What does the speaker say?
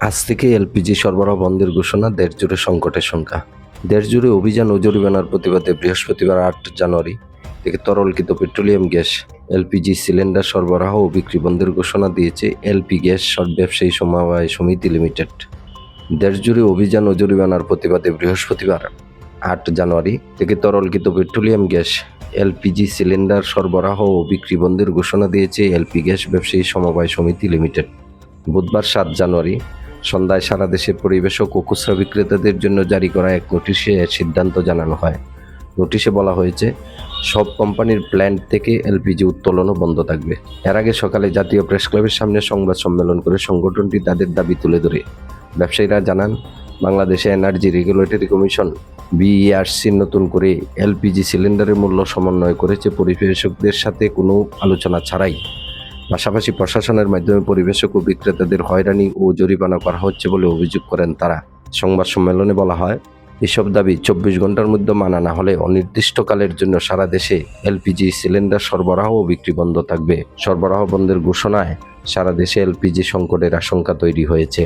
আজ থেকে এলপিজি সরবরাহ বন্ধের ঘোষণা, দেশজুড়ে সংকটের শঙ্কা। দেশজুড়ে অভিযান ও জরিমানার প্রতিবাদে বৃহস্পতিবার 8 জানুয়ারি থেকে তরলকৃত পেট্রোলিয়াম গ্যাস এলপিজি সিলিন্ডার সরবরাহ ও বিক্রি বন্ধের ঘোষণা দিয়েছে এলপি গ্যাস ব্যবসায়ী সমবায় সমিতি লিমিটেড। দেশজুড়ে অভিযান ও জরিমানার প্রতিবাদে বৃহস্পতিবার 8 জানুয়ারি থেকে তরলকৃত পেট্রোলিয়াম গ্যাস এলপিজি সিলিন্ডার সরবরাহ ও বিক্রি বন্ধের ঘোষণা দিয়েছে এলপি গ্যাস ব্যবসায়ী সমবায় সমিতি লিমিটেড। বুধবার 7 জানুয়ারি সন্ধ্যায় সারা দেশের পরিবেশক ও খুচরা বিক্রেতাদের জন্য জারি করা এক নোটিশে এর সিদ্ধান্ত জানানো হয়। নোটিশে বলা হয়েছে, সব কোম্পানির প্ল্যান্ট থেকে এলপিজি উত্তোলনও বন্ধ থাকবে। এর আগে সকালে জাতীয় প্রেস ক্লাবের সামনে সংবাদ সম্মেলন করে সংগঠনটি তাদের দাবি তুলে ধরে। ব্যবসায়ীরা জানান, বাংলাদেশে এনার্জি রেগুলেটরি কমিশন বিইআরসি নতুন করে এলপিজি সিলিন্ডারের মূল্য সমন্বয় করেছে পরিবেশকদের সাথে কোনো আলোচনা ছাড়াই। পাশাপাশি প্রশাসনের মাধ্যমে পরিবেশক ও বিক্রেতাদের হয়রানি ও জরিমানা করা হচ্ছে বলে অভিযোগ করেন তারা। সংবাদ সম্মেলনে বলা হয়, এসব দাবি 24 ঘন্টার মধ্যে মানা না হলে অনির্দিষ্টকালের জন্য সারা দেশে এলপিজি সিলিন্ডার সরবরাহ ও বিক্রি বন্ধ থাকবে। সরবরাহ বন্ধের ঘোষণায় সারা দেশে এলপিজি সংকটের আশঙ্কা তৈরি হয়েছে।